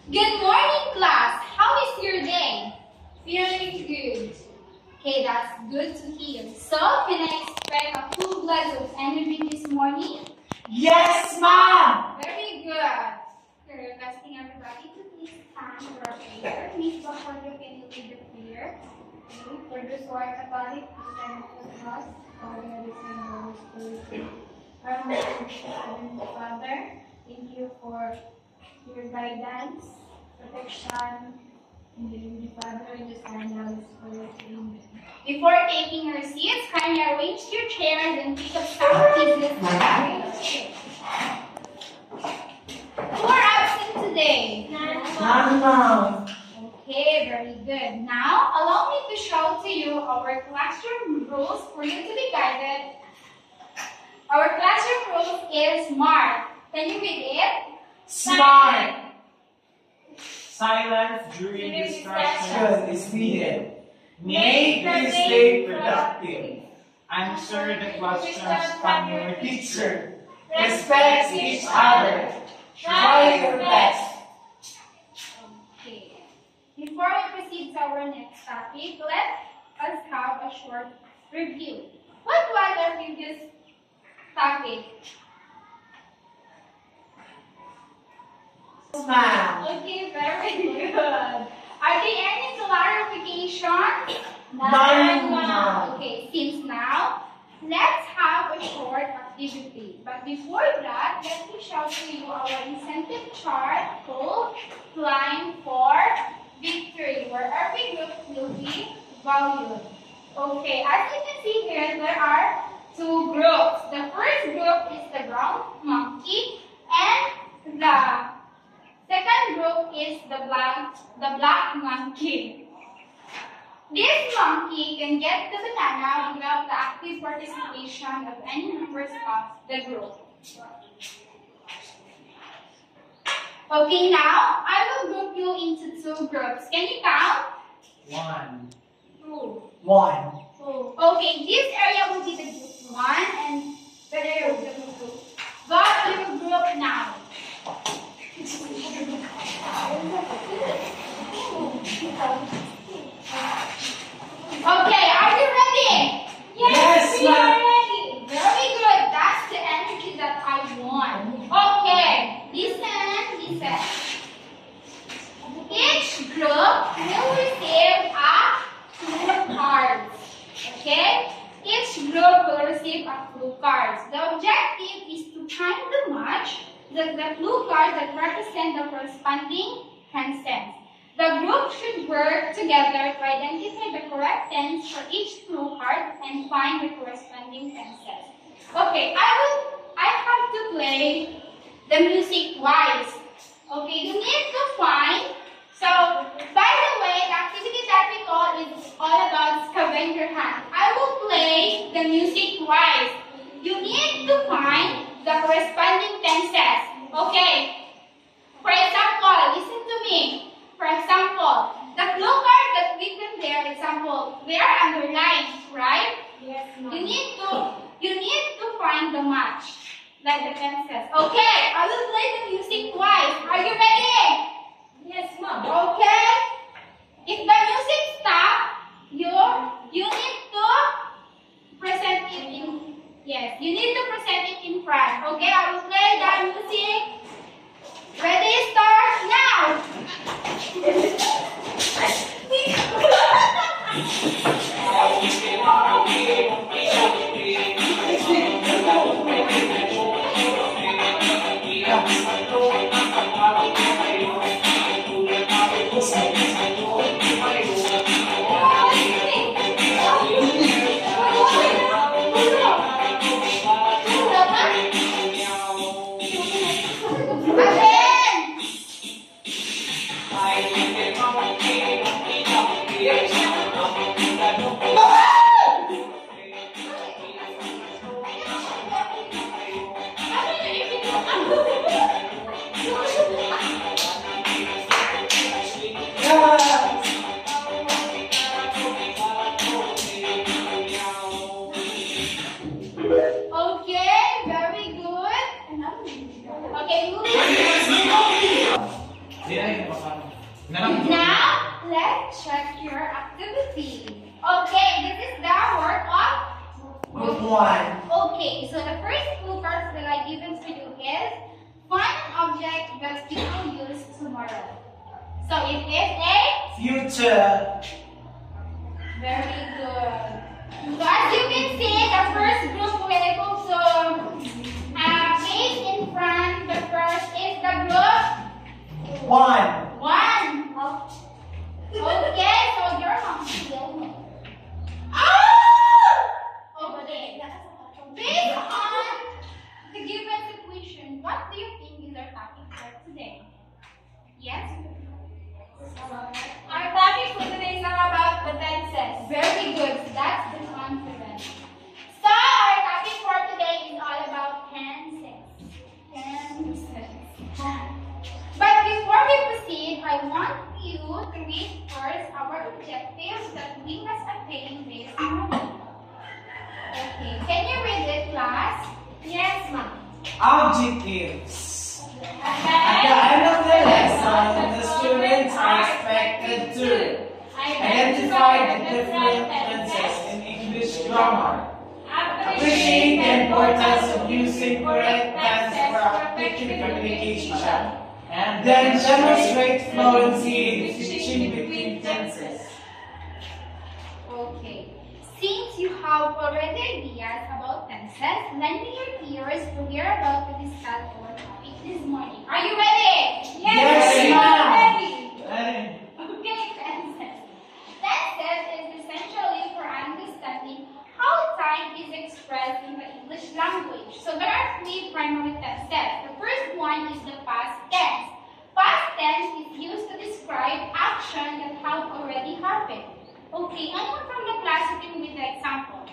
Good morning, class. How is your day? Feeling good. Okay, that's good to hear. So, can I expect a full glass of energy this morning? Yes, ma'am. Very good. We're requesting everybody to please stand for a prayer. Miss Bacolio, can you lead the prayer? Okay. For those who are Catholic, please stand with us. Father, the Son, and the Holy Spirit. Our Heavenly Father, thank you for your guidance, protection, in the name of the Father, and the Son, and the Holy Spirit. Amen. Before taking your seats, kindly arrange your chairs and pick up some pieces. Who are absent today? None, ma'am. Okay, very good. Now, allow me to show to you our classroom rules for you to be guided. Our classroom rules is SMART. Can you read it? Smart. Silence during discussion Action is needed. Make this day productive. Answer the questions from your teacher. Respect each other. Try your best. Okay. Before we proceed to our next topic, let us have a short review. What was our previous topic? Ma'am. Okay, very good. Are there any clarifications? None, ma'am. Okay, since now, let's have a short activity. But before that, let me show to you our incentive chart called Climb for Victory, where every group will be valued. Okay, as you can see here, there are two groups. The first group is the brown monkey, and the second group is the black monkey. This monkey can get the banana without the active participation of any members of the group. Okay, now I will group you into two groups. Can you count? 1. 2. 1. Okay, this area will be the group 1 and the area will be the group 2. Go to your group now. Okay, are you ready? Yes, we are ma'am. ready. Very good. That's the energy that I want. Okay, listen. Each group will receive a clue cards. Okay? Each group will receive a clue cards. The objective is to find the match, the clue cards that represent the corresponding tenses. The group should work together to identify the correct tense for each clue card and find the corresponding tenses. Okay, I have to play the music twice. Okay, you need to find. So, by the way, the activity that we call is all about scavenger hunt. I will play the music twice. You need to find the corresponding tenses. Okay. For example, listen to me. For example, the clue cards that written there, example, they are underlined, right? Yes, ma'am. You need to find the match, like the tenses. Okay, I will play the music twice. Are you ready? Yes, ma'am. Okay. If the music stops, you need to present it in. Yes, you need to present it in front. Okay, I will play the music. Ready, start now. Now, let's check your activity. Okay, this is the work of Group 1. Okay, so the first clue cards that I given to you is find an object that you will use tomorrow. So it is a Future. very good. So as you can see, the first group will also place in front. The first is the group 1. 1. Okay, so your mom. Okay. Based on the given situation, what do you think is our topic for today? Yes? Our topic for today is about the tenses. Very good. That's the confidence. So our topic for today is all about tenses. Tenses. But before we proceed, I want you to read first our objectives that we must attain this morning. Okay. Can you read it, class? Yes, ma'am. Objectives. At the end of the lesson, the students are expected to identify the different tenses in English grammar, appreciate the importance of using correct tense for effective communication, and then demonstrate fluency in switching between tenses. Okay. Since you have already ideas about tenses, lend me your ears to hear about the discuss our topic this morning. Are you ready? Yes, ma'am. Ready. Okay, tenses. Tenses is essentially for understanding how time is expressed in the English language. So there are 3 primary tenses. The first one is the past tense. Past tense is used to describe action that have already happened. Okay, anyone from the class who can read the example?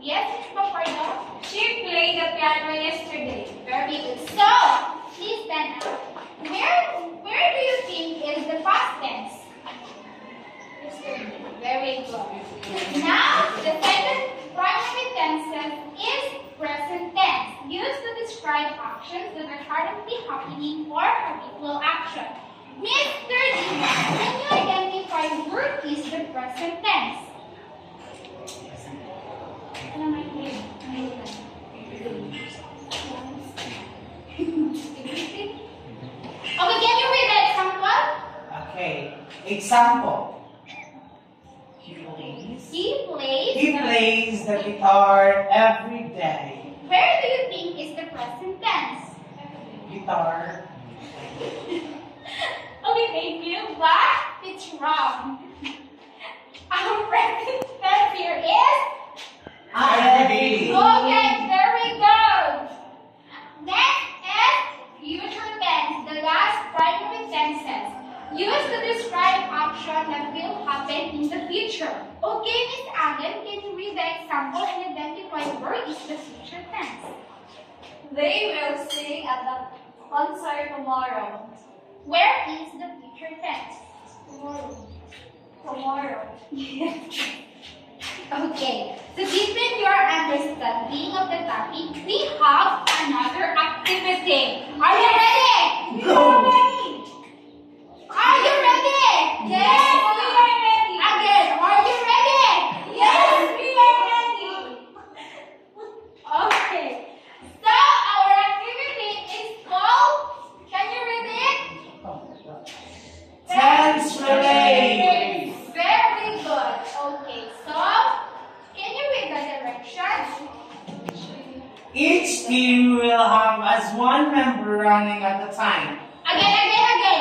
Yes, Ms. Papardo? She played the piano yesterday. Very good. So, please stand up. Where do you think is the past tense? Very good. Now, the second primary tense is present tense, used to describe actions that are currently happening or habitual action. Mr. Dina, can you identify where is the present tense? Okay, can you read the example? Okay, example. He plays the guitar every day. Where do you think is the present tense? Guitar. Okay, thank you, but it's wrong. Our present tense here is Every day. okay, very good. Next is future tense, the last primary tenses, used to describe action that will happen in the future. Okay, Miss Agan, can you read the example and identify where is the future tense? They will sing at the concert tomorrow. Where is the future tense? Tomorrow. Okay, to deepen your understanding of the topic, we have another activity. Are you ready? Go. Are you ready? Yes, we are ready. Again, are you ready? Yes, we are ready. Okay. So our activity is called, can you read it? Tense relay. Very good. Okay, so can you read the directions? Each team will have as one member running at a time. Again.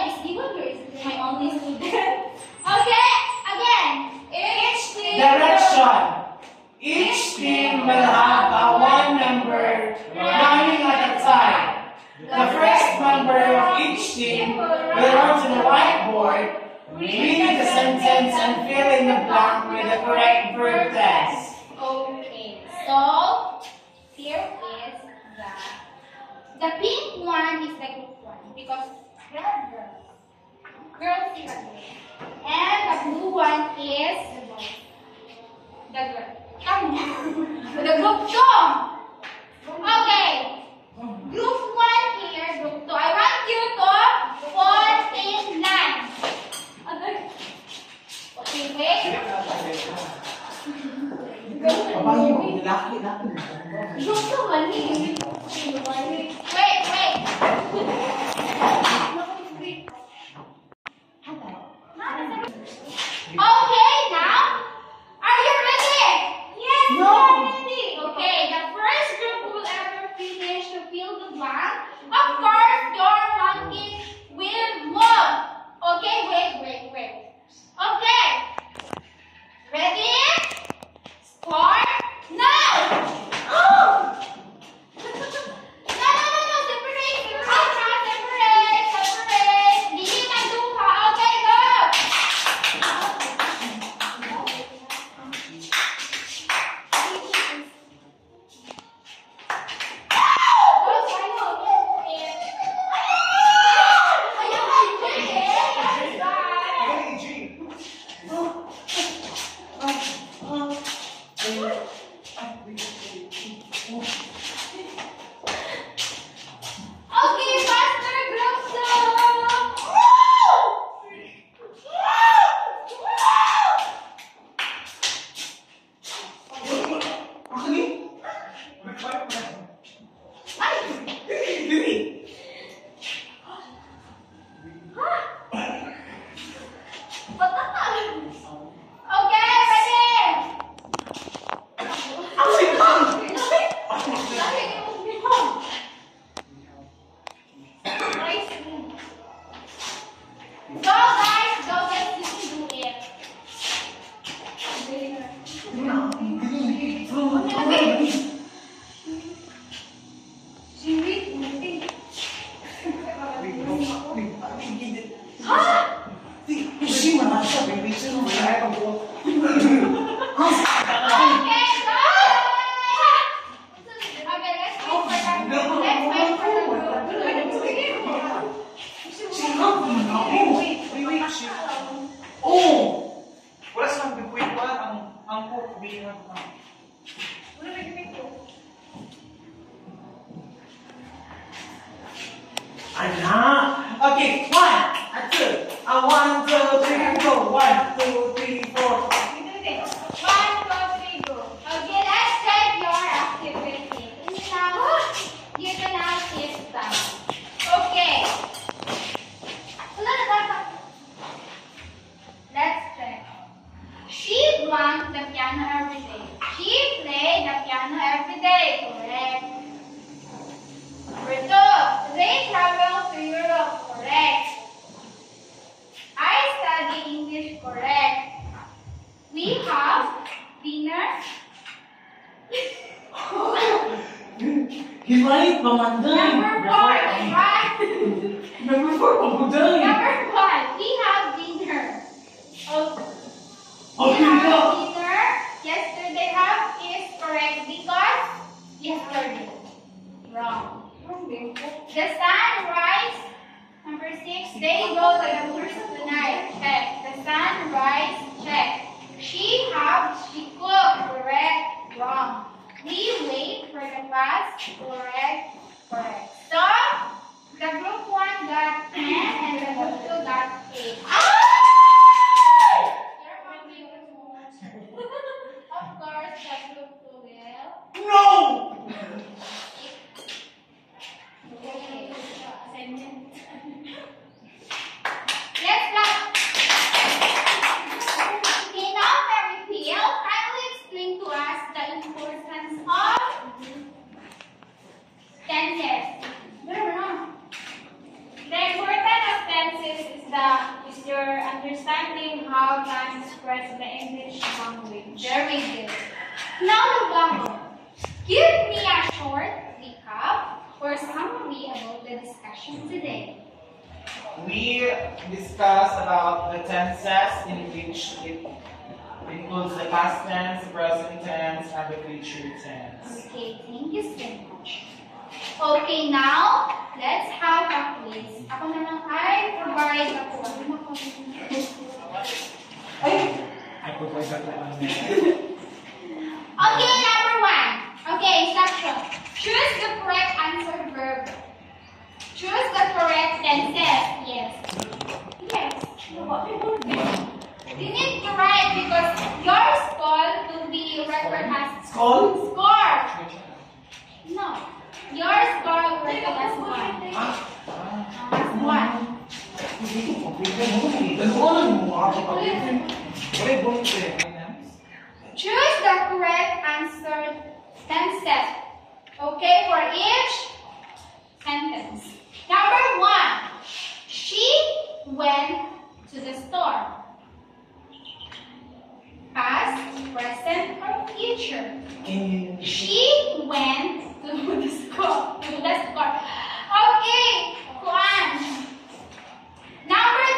Miss Diva, is my only student. Okay, again. Each team. Direction. Each team will have a one member running at a time. The first member of each team will run to the whiteboard, read the sentence, and fill in the blank with the correct verb tense. Okay, so here is the pink one is the group one because there are girls. Girls here are girls. And the blue one is the girl. The group two. Okay. Group one here, group two. I want you to put in Hindi man siya, baby. Sino ba yan? Okay, go! Okay, let's wait for that group. Let's wait for the group. Wait. Oh! Wala silang bigwikuan ang cook bihan. Anak! Okay, 1, 2. 1, 2, 3, go. 1, 2, 3, 4. 1, 2, 3, go. Okay, let's check your activity. Now, you can now sit down. Okay. Let's check. She blank the piano every day. She played the piano every day. Correct. Number 2. They travel to Europe. Correct. I study English. Correct. We have dinner. Himalit pamanday. Number 4. Right. Number 4, pamanday. Number 5. We have dinner. We Okay, have go. dinner. Yesterday have is correct because yesterday. Wrong. The sun rise. Number 6. They go to the movies tonight. Check. The sun rise. Check. She cook. Correct. Wrong. We wait for the bus. Correct. Correct. So the group 1 got 10 and the group 2 got 8. You're hungry with more. Of course, the group 2 will. No! Okay. Assignment. Let's go. Okay, now Mary Peel, kindly explain to us the importance of tenses. The importance of tenses is your understanding how to express the English language. Very good. Now, Lubamo, give me a short recap or summary about the discussion today. We discussed about the tenses in which it includes the past tense, the present tense, and the future tense. Okay, thank you so much. Okay, now, let's have a quiz. Ako na lang ay provide ako. I provide that one. Okay, number 1. Okay, instruction. Choose the correct answer verb. Choose the correct tenses. Yes. Yes. You need to write because your score will be recorded as Skull? score. No. Your score will be recorded as 1. As 1. Choose the correct answer tenses. Okay, for each sentence. Number 1. She went to the store. Past, present, or future. She went to the store. Okay, Juan. Number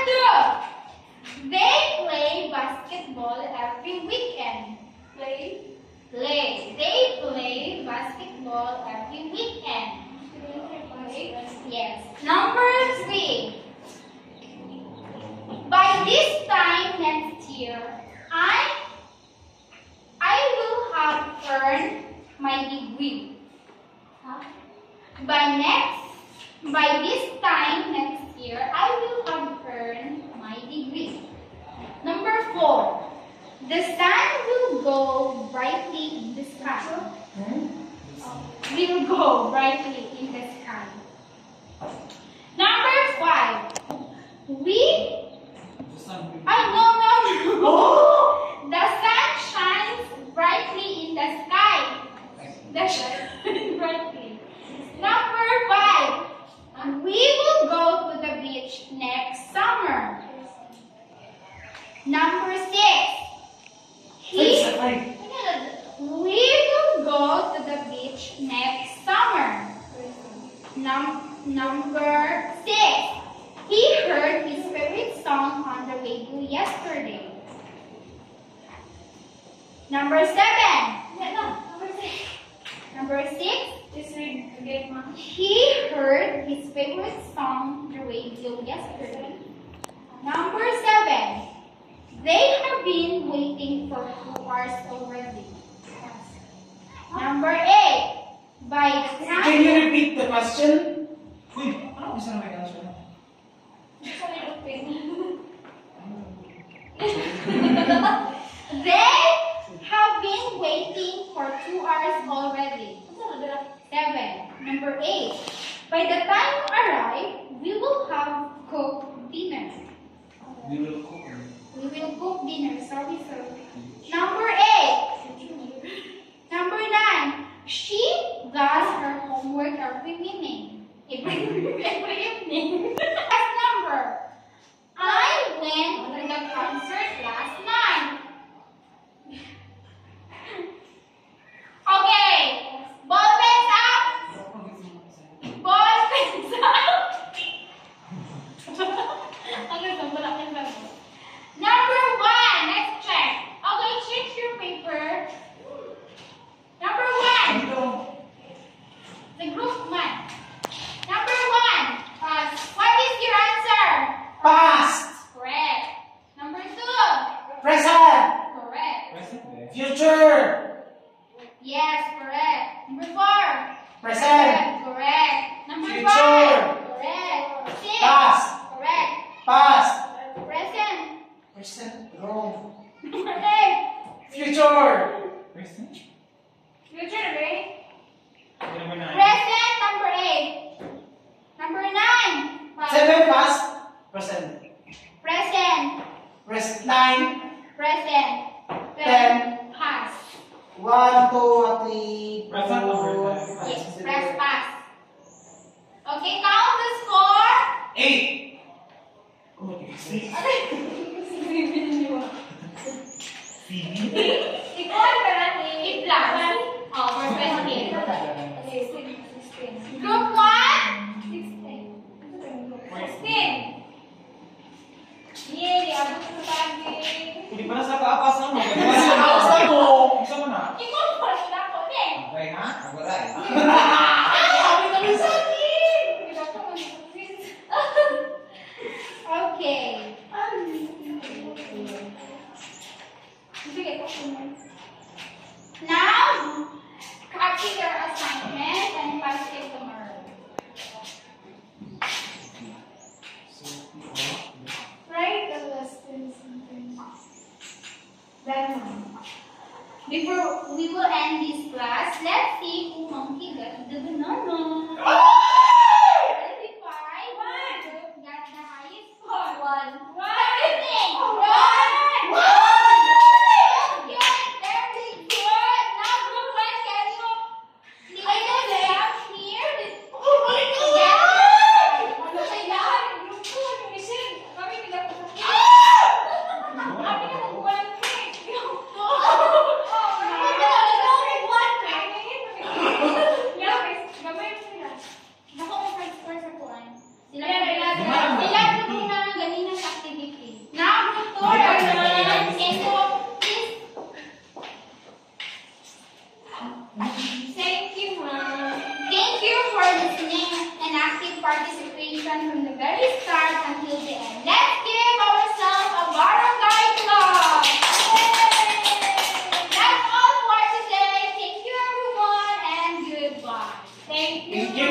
2. They play basketball every weekend. Play. They play basketball every weekend. Yes. Number 3. By this time next year, I will have earned my degree. By this time next year, I will have earned my degree. Number 4. The sun will go brightly in the sky. Will go brightly in the sky. Number 5. No. The sun shines brightly in the sky. The sun brightly. Number 5. We will go to the beach next summer. Number 6. We will go to the beach next summer. Number 7. Number 6. Just read again, Ma. He heard his favorite song on the radio yesterday. Number 7. They have been waiting for 2 hours already. Number 8. By the Can time you repeat the question? Uy, ano isa na may answer na? Just a little thing. they have been waiting for 2 hours already. 7. Number 8. By the time you arrive, we will have cooked dinner. We will cook. We will cook dinner. Sorry, sir. Number 8. Number 9. She does her homework every evening. Every evening. Last number. I went to the concert last night. Okay. Ball pens up. Ball pens up. Number 1. Let's check. Okay, check your paper. Number 1. The group 1. Number 1. What is your answer? Past. Correct. Number 2. Present. Correct. Future. Yes, correct. Number 4. Present. Correct. Number Future. 5. Correct. 6. Past. Correct. Past. Present. Present. Wrong. Number 8. Future. Future, right? Number 9. Present. Number 8. Number 9. 7 past. Present. Present. Present. 9. Present. 10. Past. 1, 2, 3, Present or Yes, press pass. Okay, count the score. 8. Ikaw ka natin. I-plus. Oh, for 20. Okay, 16. Group 1. 16. Yay, abot sa pagi. Hindi pa na sa kaapas na mo. Sa kaos na mo. Gusto mo na? Ikaw pa rin ako, eh. Okay, ha? Agoray. Okay. Now, copy your assignment and pass it tomorrow. Write the lesson sentence. Then, Before we will end this class, let's see who monkey got the banana. Identify who got the highest score. 1. What do you think? One. Okay, very good. Now, group 1, can you please jump here? Oh my God! Ano kailangan? Group 2, Michelle. Kami pinapasakit. Kami na nagkuha ng cake. Naku, may first score sa kuwan. Sila group na ganina sa activity. Now, group 2, everyone. And so, please. Thank you, Mom. Thank you for listening and active participation from the very start until the end. Let's give ourselves a barangay clap. That's all for today. Thank you, everyone, and goodbye. Thank you. Thank you,